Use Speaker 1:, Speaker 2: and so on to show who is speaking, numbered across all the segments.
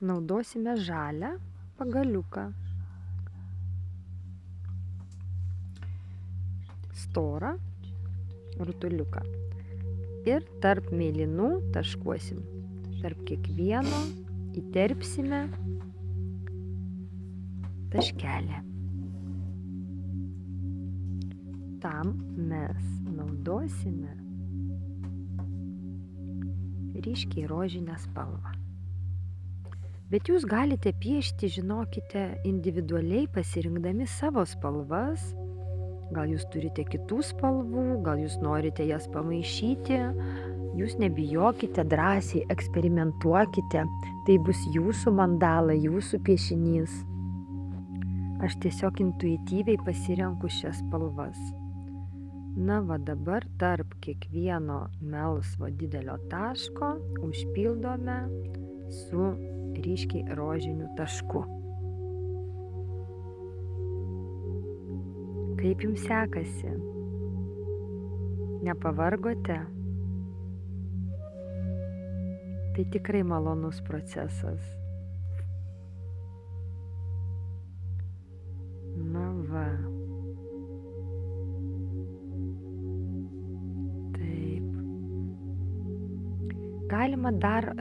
Speaker 1: naudosime žalią pagaliuką, storą rutuliuką ir tarp mėlynų taškuosim. Tarp kiekvieno įterpsime taškelį. Tam mes naudosime ryškiai rožinę spalvą. Bet jūs galite piešti, žinokite, individualiai pasirinkdami savo spalvas. Gal jūs turite kitų spalvų, gal jūs norite jas pamaišyti. Jūs nebijokite, drąsiai eksperimentuokite. Tai bus jūsų mandala, jūsų piešinys. Aš tiesiog intuityviai pasirenku šias spalvas. Na va, dabar tarp kiekvieno melsvo didelio taško užpildome su ryškiai rožiniu tašku. Kaip jums sekasi? Nepavargote? Tai tikrai malonus procesas. Na va. Taip. Galima dar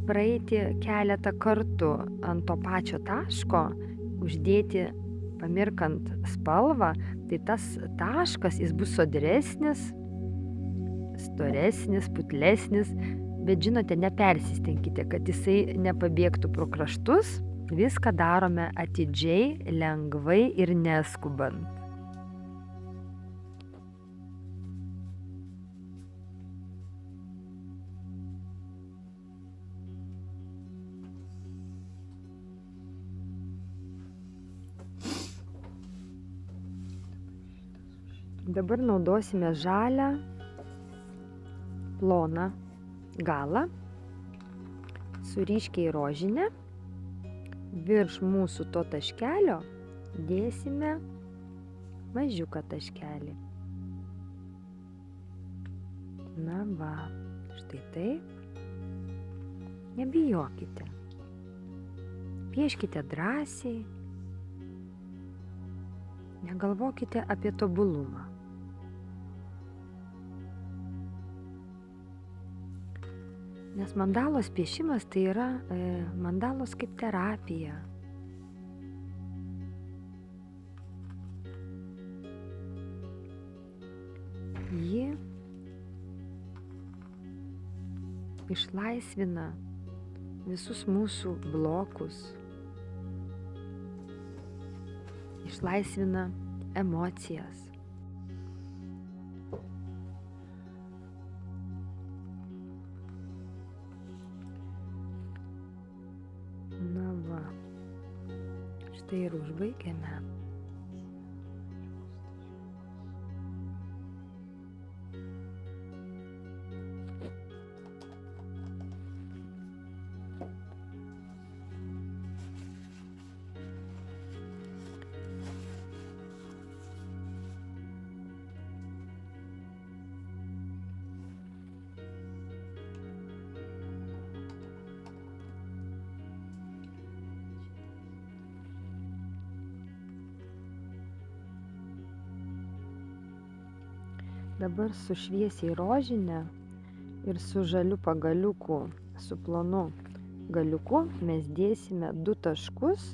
Speaker 1: praeiti keletą kartų ant to pačio taško, uždėti, pamirkant spalvą, tai tas taškas, jis bus sodresnis, storesnis, putlesnis, bet žinote, nepersistenkite, kad jisai nepabėgtų pro kraštus. Viską darome atidžiai, lengvai ir neskubant. Dabar naudosime žalią, ploną galą su ryškiai rožinė. Virš mūsų to taškelio dėsime mažiuką taškelį. Na va, štai taip. Nebijokite. Pieškite drąsiai. Negalvokite apie tobulumą. Nes mandalos piešimas tai yra mandalos kaip terapija. Ji išlaisvina visus mūsų blokus, išlaisvina emocijas. Na va, štai ir užbaigėme. Dabar su šviesiai rožinė ir su žaliu pagaliuku, su plonu galiuku mes dėsime 2 taškus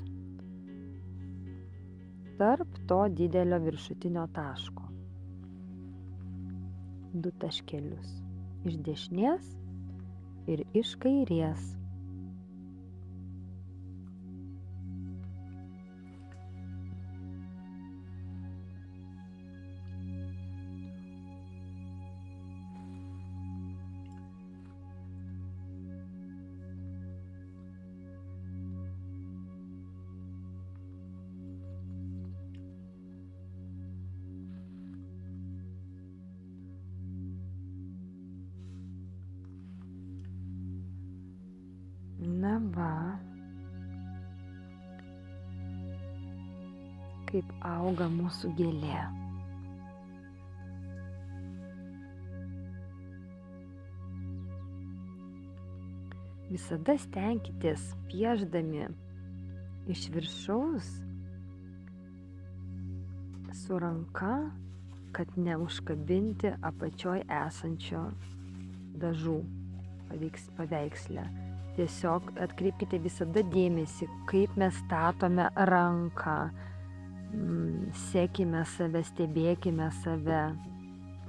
Speaker 1: tarp to didelio viršutinio taško. 2 taškelius iš dešinės ir iš kairės. Na va, kaip auga mūsų gėlė. Visada stenkitės piešdami iš viršaus su ranka, kad neužkabinti apačioj esančio dažų paveiksle. Tiesiog atkreipkite visada dėmesį, kaip mes statome ranką, sekime save, stebėkime save,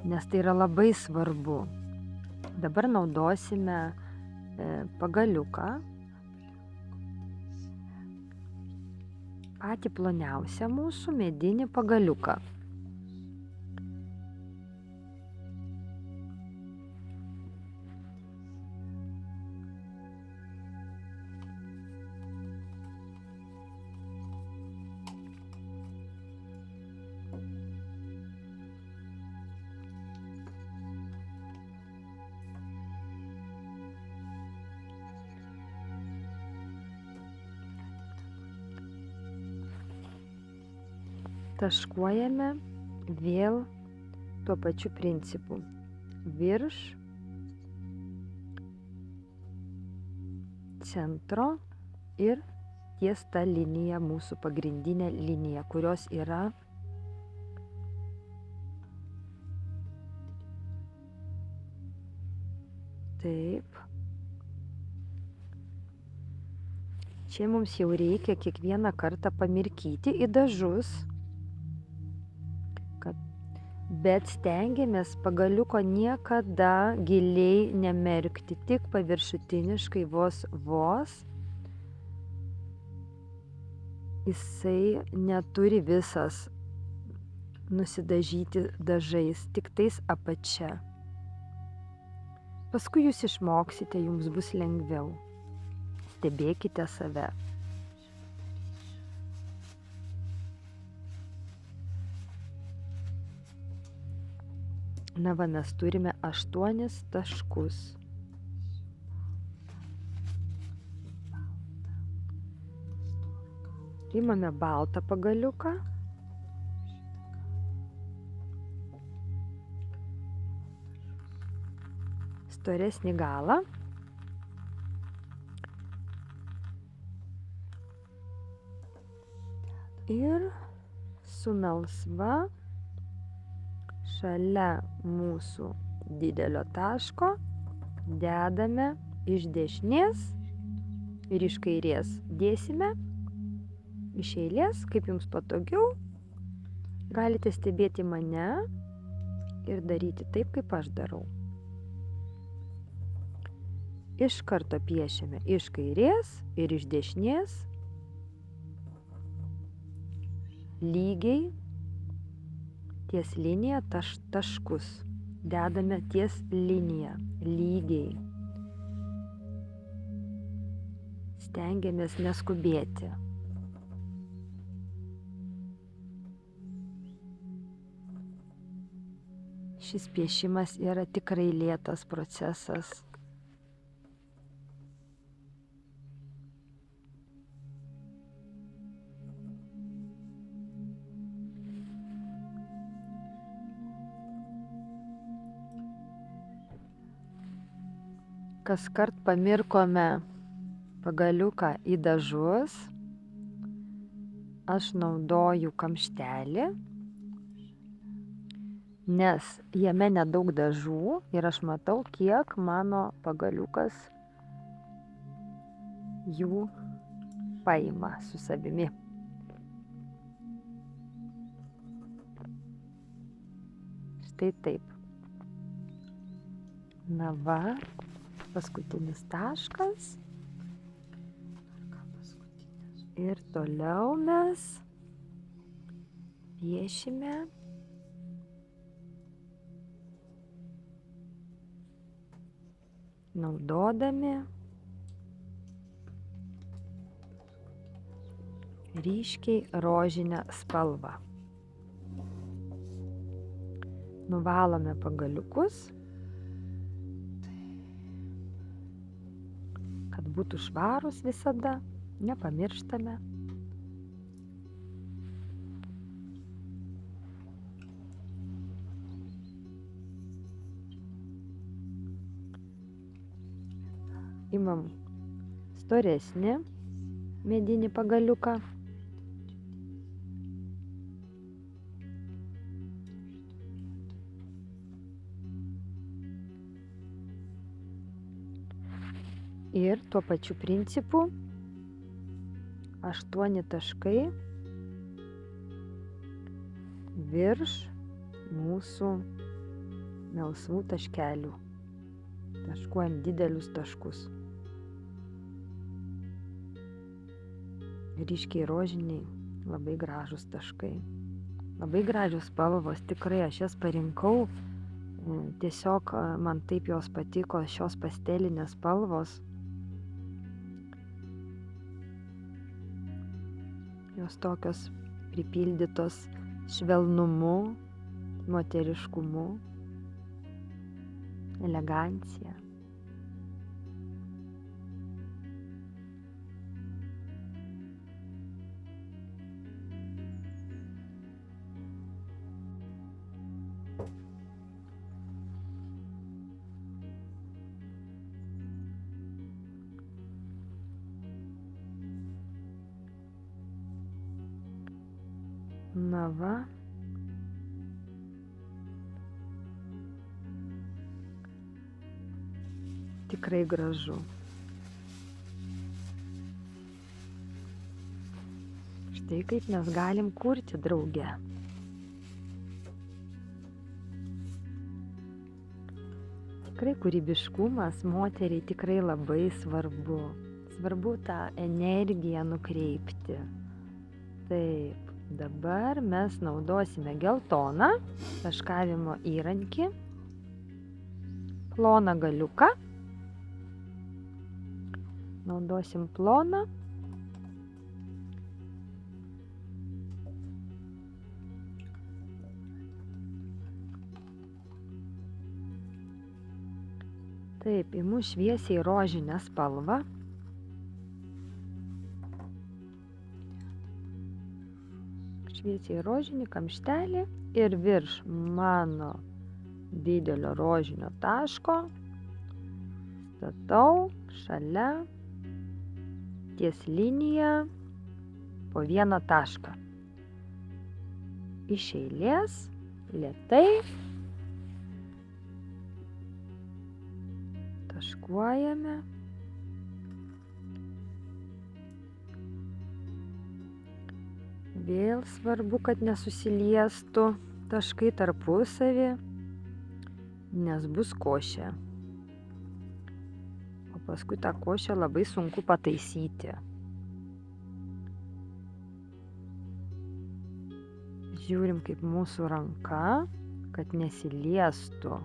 Speaker 1: nes tai yra labai svarbu. Dabar naudosime pagaliuką, patį ploniausią mūsų medinį pagaliuką. Taškuojame vėl tuo pačiu principu. Virš centro ir ties ta linija, mūsų pagrindinė linija, kurios yra taip. Čia mums jau reikia kiekvieną kartą pamirkyti į dažus, bet stengiamės pagaliuko niekada giliai nemerkti, tik paviršutiniškai vos. Jisai neturi visas nusidažyti dažais, tik tais apačia. Paskui jūs išmoksite, jums bus lengviau. Stebėkite save. Na va, mes turime 8 taškus. Imame baltą pagaliuką. Storesnį galą. Ir su melsva šalia mūsų didelio taško dedame iš dešinės ir iš kairės. Dėsime iš eilės, kaip jums patogiau. Galite stebėti mane ir daryti taip, kaip aš darau. Iš karto piešiame iš kairės ir iš dešinės. Lygiai ties linija taškus. Dedame ties liniją. Lygiai. Stengiamės neskubėti. Šis piešimas yra tikrai lėtas procesas. Kaskart pamirkome pagaliuką į dažus, aš naudoju kamštelį, nes jame nedaug dažų ir aš matau, kiek mano pagaliukas jų paima su savimi. Štai taip. Na va. Paskutinis taškas. Ir toliau mes piešime naudodami ryškiai rožinę spalvą. Nuvalome pagaliukus, kad būtų švarūs visada, nepamirštame. Imam storesnį medinį pagaliuką. Ir tuo pačiu principu 8 taškai virš mūsų melsvų taškelių. Taškuojam didelius taškus. Ryškiai rožiniai, labai gražus taškai. Labai gražios spalvos, tikrai aš jas parinkau. Tiesiog man taip jos patiko, šios pastelinės spalvos. Jos tokios pripildytos švelnumu, moteriškumu, elegancija. Na va. Tikrai gražu. Štai kaip mes galim kurti drauge. Tikrai kūrybiškumas moteriai tikrai labai svarbu. Svarbu tą energiją nukreipti. Taip. Dabar mes naudosime geltoną taškavimo įrankį, ploną galiuką. Naudosim ploną. Taip, imu šviesiai rožinę spalvą. Šviesiai rožinį kamštelį ir virš mano didelio rožinio taško statau šalia ties linija po vieną tašką. Iš eilės, lėtai taškuojame. Vėl svarbu, kad nesusiliestų taškai tarpusavy, nes bus košė. O paskui tą košę labai sunku pataisyti. Žiūrim, kaip mūsų ranka, kad nesiliestų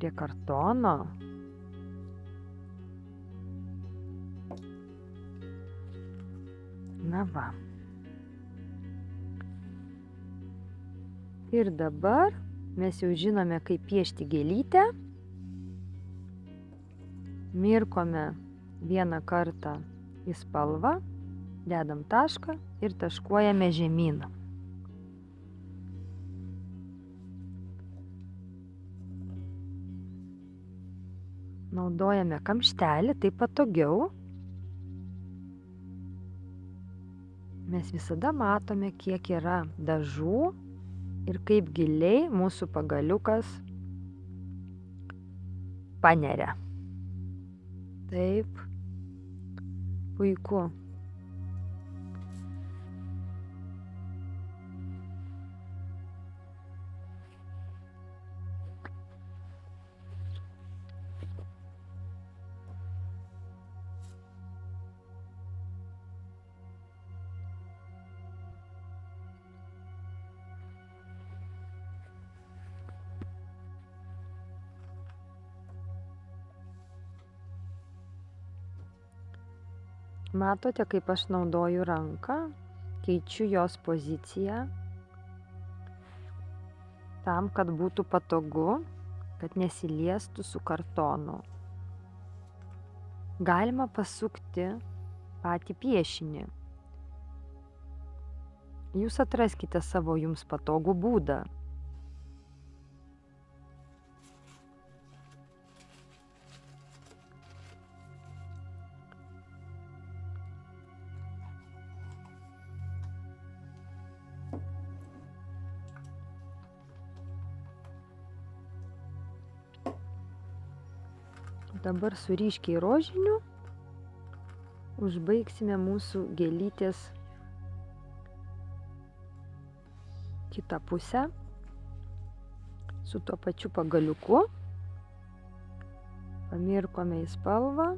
Speaker 1: prie kartono. Na va. Ir dabar mes jau žinome, kaip piešti gėlytę. Mirkome vieną kartą į spalvą, dedam tašką ir taškuojame žemyn. Naudojame kamštelį, taip patogiau. Mes visada matome, kiek yra dažų ir kaip giliai mūsų pagaliukas paneria. Taip, puiku. Matote, kaip aš naudoju ranką, keičiu jos poziciją tam, kad būtų patogu, kad nesiliestų su kartonu. Galima pasukti patį piešinį. Jūs atraskite savo jums patogų būdą. Dabar su ryškiai rožiniu užbaigsime mūsų gėlytės kitą pusę su tuo pačiu pagaliuku. Pamirkome į spalvą,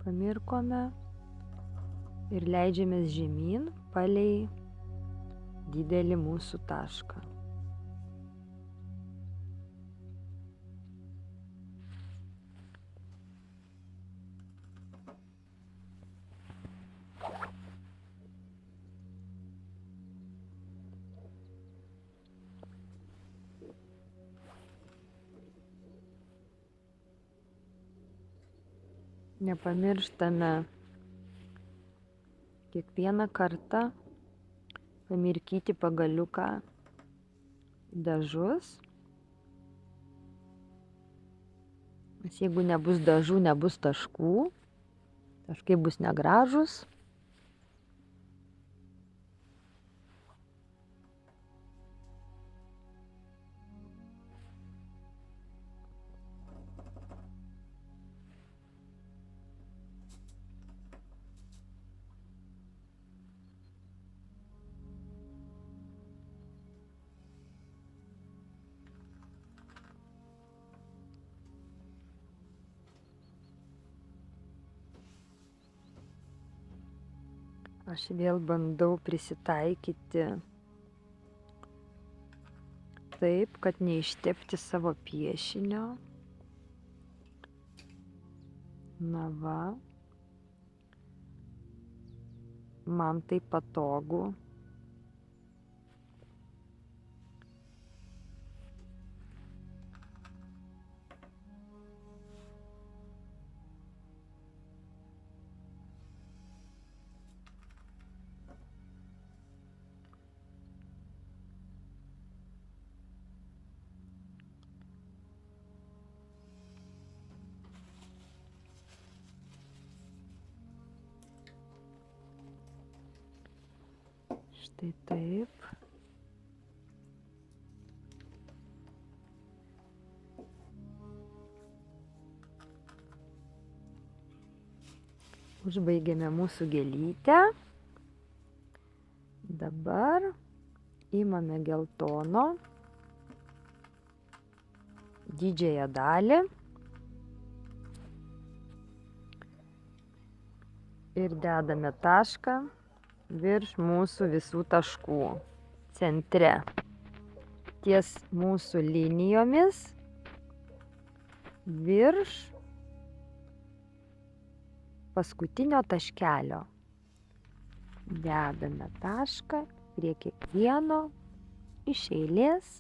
Speaker 1: pamirkome ir leidžiamės žemyn palei didelį mūsų tašką. Nepamirštame kiekvieną kartą pamirkyti pagaliuką dažus. Nes jeigu nebus dažų, nebus taškų. Taškai bus negražūs. Aš vėl bandau prisitaikyti taip, kad neištepti savo piešinio. Na va. Man tai patogu. Štai taip. Užbaigėme mūsų gėlytę. Dabar imame geltono didžiąją dalį ir dedame tašką virš mūsų visų taškų centre. Ties mūsų linijomis virš paskutinio taškelio. Dedame tašką prie kiekvieno iš eilės.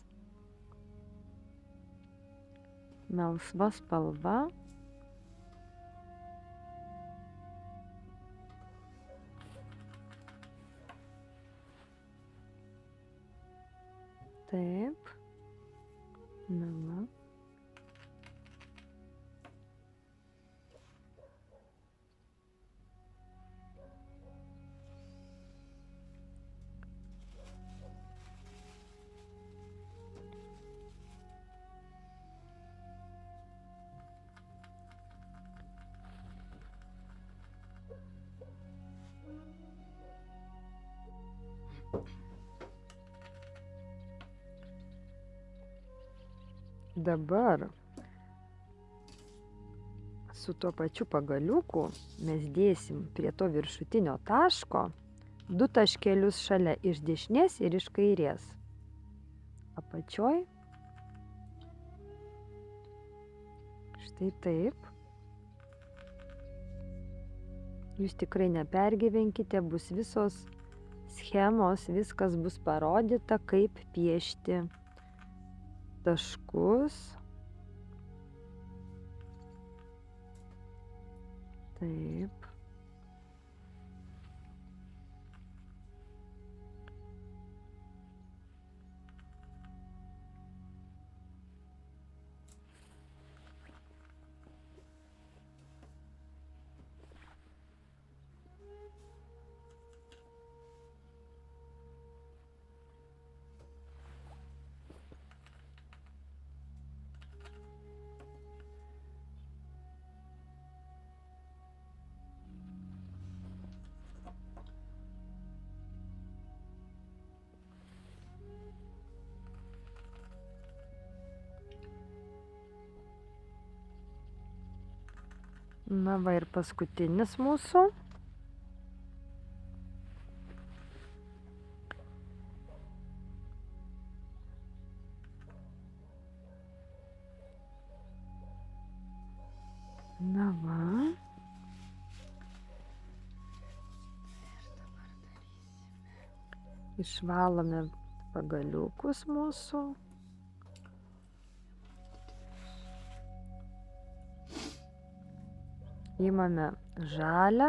Speaker 1: Melsva spalva. Taip. Na va. Dabar su tuo pačiu pagaliuku mes dėsim prie to viršutinio taško 2 taškelius šalia iš dešinės ir iš kairės. Apačioj. Štai taip. Jūs tikrai nepergyvenkite, bus visos schemos, viskas bus parodyta, kaip piešti taškus. Taip. Na va ir paskutinis mūsų. Na va. Išvalome pagaliukus mūsų. Imame žalią.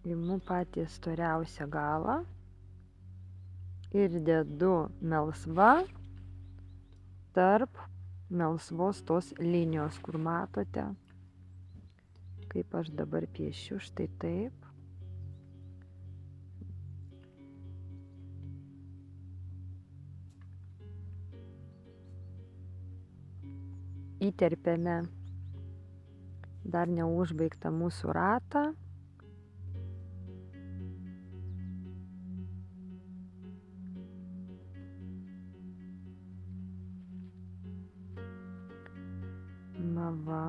Speaker 1: Imu patį storiausią galą. Ir dedu melsvą tarp melsvos tos linijos, kur matote, kaip aš dabar piešiu, štai taip. Įterpiame dar neužbaigtą mūsų ratą. Na va.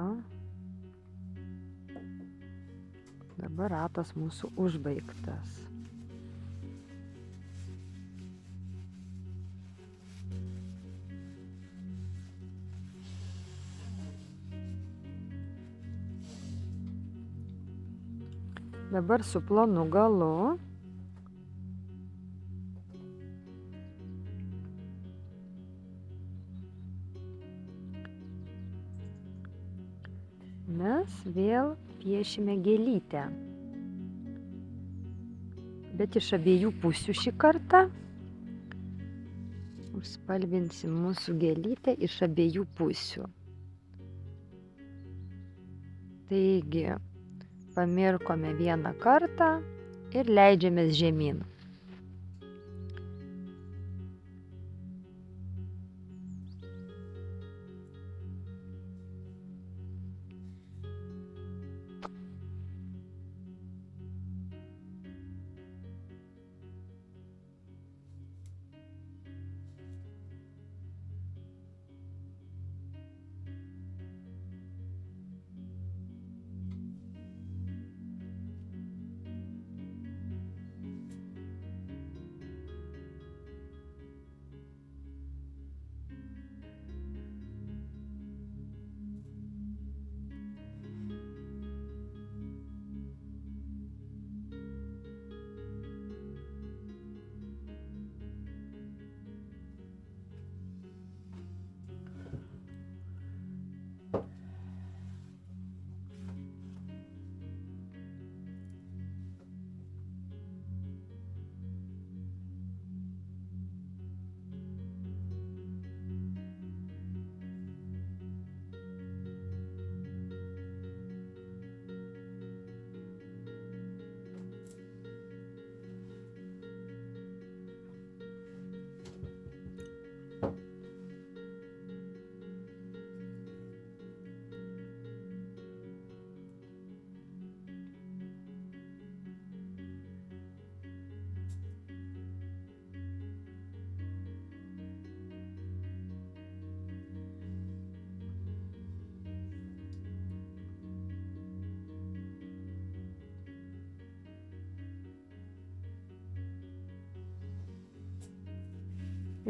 Speaker 1: Dabar ratas mūsų užbaigtas. Dabar su plonu galu mes vėl piešime gėlytę, bet iš abiejų pusių šį kartą. Užspalvinsim mūsų gėlytę iš abiejų pusių. Taigi, pamirkome vieną kartą ir leidžiamės žemyn.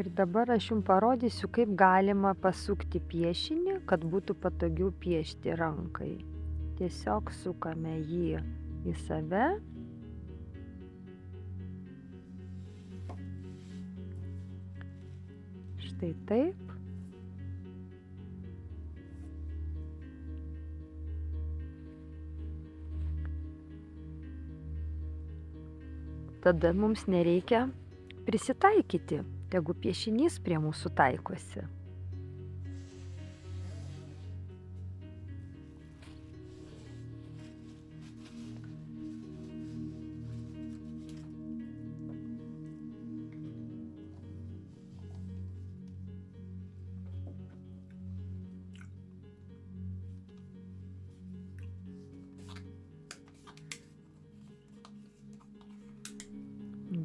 Speaker 1: Ir dabar aš jums parodysiu, kaip galima pasukti piešinį, kad būtų patogiau piešti rankai. Tiesiog sukame jį į save. Štai taip. Tada mums nereikia prisitaikyti. Tegu piešinys prie mūsų taikosi.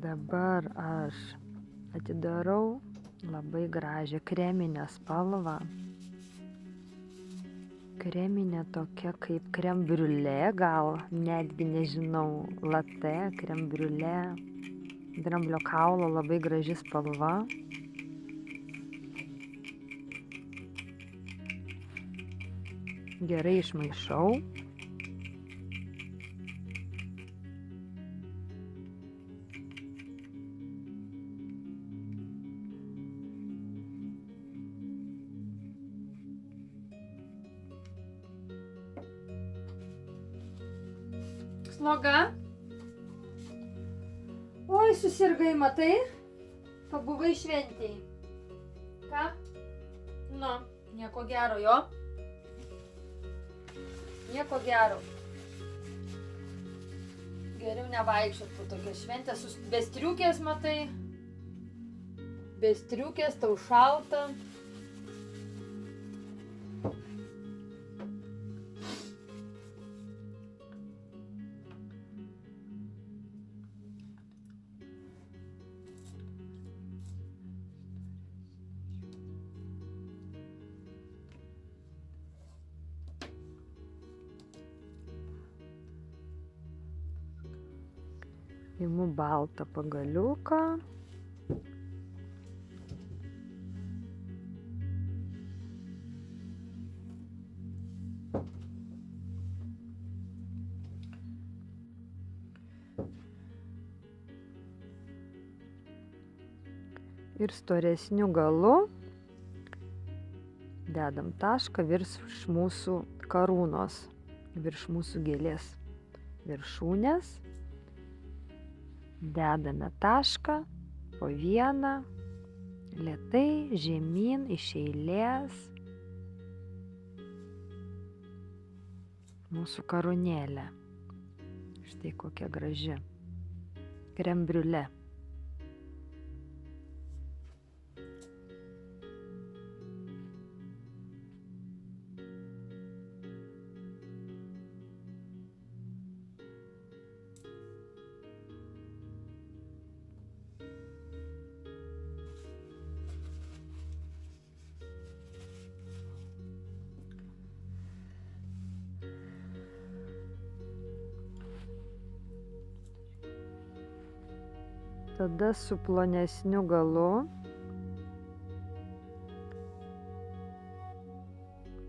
Speaker 1: Dabar aš atidarau labai gražią kreminę spalvą. kreminė tokia kaip krem briulė, gal netgi nežinau, latte, krem briulė, dramblio kaulo labai graži spalva. Gerai išmaišau. Sloga. Oi, susirgai, matai? Pabuvai šventėj. Ką? Nu, nieko gero, jo? Nieko gero. Geriau nevaikščiot po tokią šventę. Be striukės, matai? Be striukės, tau šalta. Imu baltą pagaliuką. Ir storesniu galu dedam tašką virš mūsų karūnos, virš mūsų gėlės viršūnės. Dedame tašką po vieną, lėtai, žemyn, iš eilės. Mūsų karūnėlė. Štai kokia graži. Krem briulė. Tada su plonesniu galu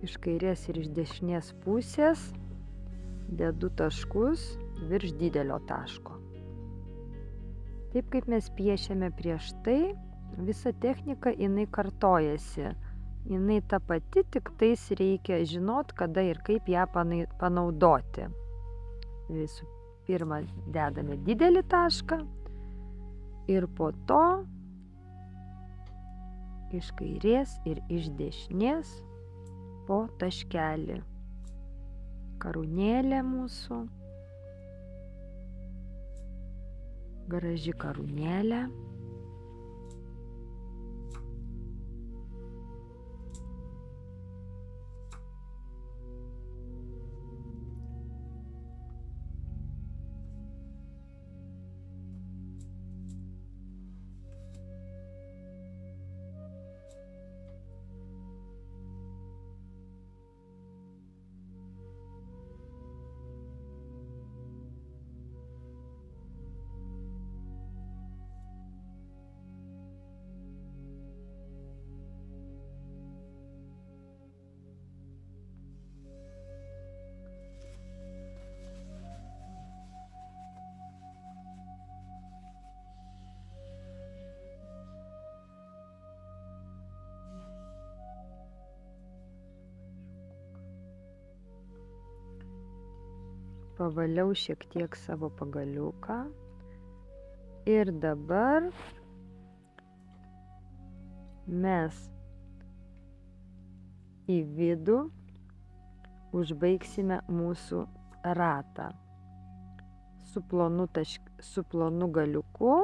Speaker 1: iš kairės ir iš dešinės pusės dedu taškus virš didelio taško. Taip kaip mes piešėme prieš tai, visa technika jinai kartojasi. Jinai ta pati, tik tais reikia žinot, kada ir kaip ją panaudoti. Visų pirma, dedame didelį tašką. Ir po to iš kairės ir iš dešinės po taškelį. Karūnėlė mūsų. Graži karūnėlė. Pavaliau šiek tiek savo pagaliuką. Ir dabar mes į vidų užbaigsime mūsų ratą. Su plonu galiuku,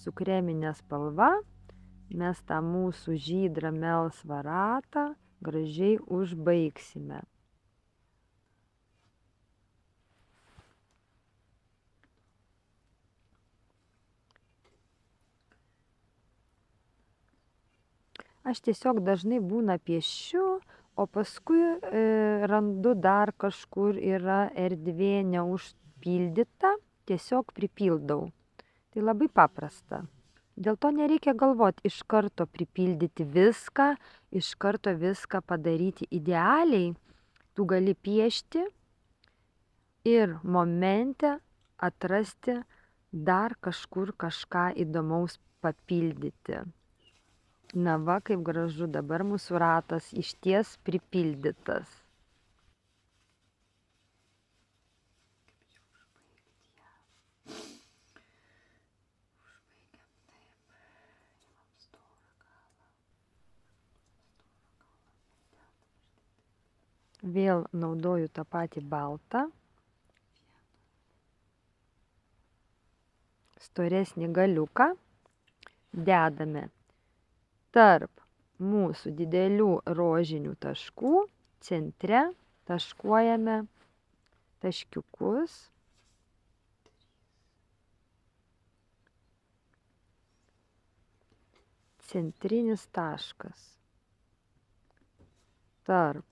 Speaker 1: su kreminė spalva, mes tą mūsų žydrą melsvą ratą gražiai užbaigsime. Aš tiesiog dažnai būna piešiu, o paskui randu dar kažkur yra erdvė neužpildyta, tiesiog pripildau. Tai labai paprasta. Dėl to nereikia galvoti iš karto pripildyti viską, iš karto viską padaryti idealiai. Tu gali piešti ir momente atrasti dar kažkur kažką įdomaus papildyti. Na va, kaip gražu, dabar mūsų ratas išties pripildytas. Vėl naudoju tą patį baltą, storesnį galiuką, dedame tarp mūsų didelių rožinių taškų, centre taškuojame taškiukus. Centrinis taškas tarp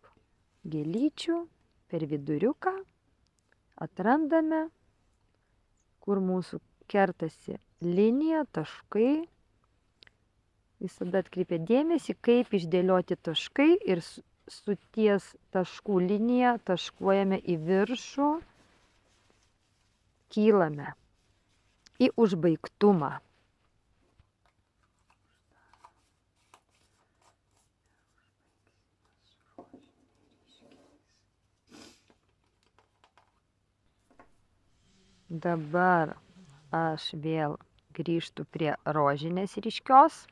Speaker 1: gėlyčių per viduriuką atrandame, kur mūsų kertasi linija, taškai. Visada atkreipia dėmesį, kaip išdėlioti taškai ir su ties taškų linija taškuojame į viršų, kylame į užbaigtumą. Dabar aš vėl grįžtu prie rožinės ryškios.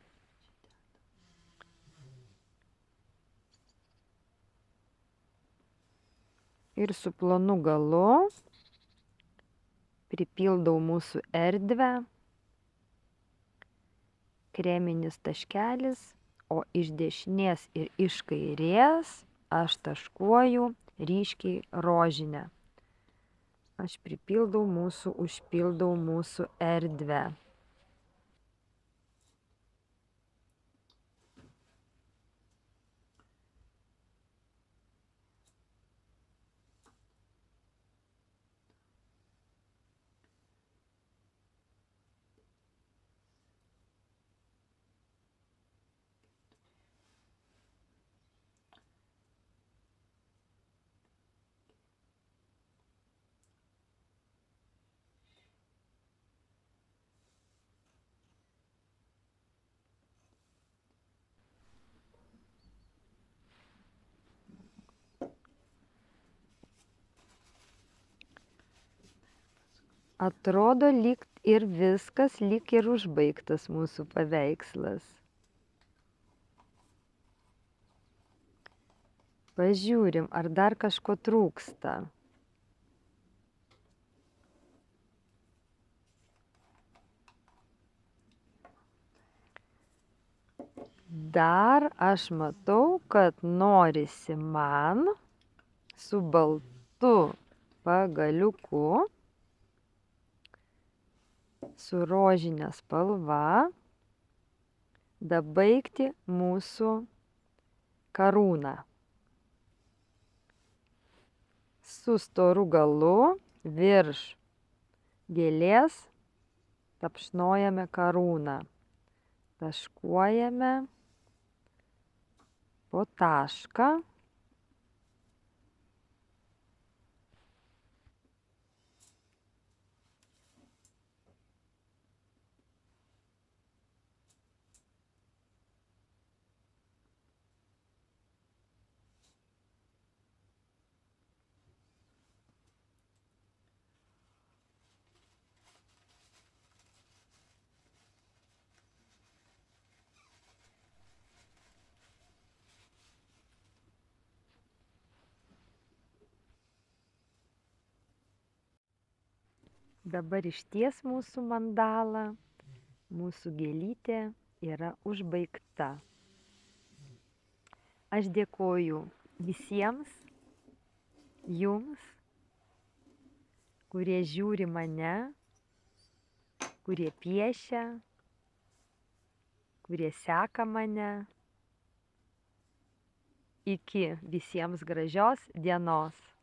Speaker 1: Ir su plonu galu pripildau mūsų erdvę, kreminis taškelis, o iš dešinės ir iš kairės aš taškuoju ryškiai rožinę. Aš pripildau mūsų, užpildau mūsų erdvę. Atrodo, lyg ir viskas, lyg ir užbaigtas mūsų paveikslas. Pažiūrim, ar dar kažko trūksta. Dar aš matau, kad norisi man su baltu pagaliuku, su rožinė spalva, dabaigti mūsų karūną. Su storu galu virš gėlės tapšnojame karūną. Taškuojame po tašką. Dabar išties mūsų mandala, mūsų gėlytė yra užbaigta. Aš dėkoju visiems jums, kurie žiūri mane, kurie piešia, kurie seka mane. Iki visiems gražios dienos.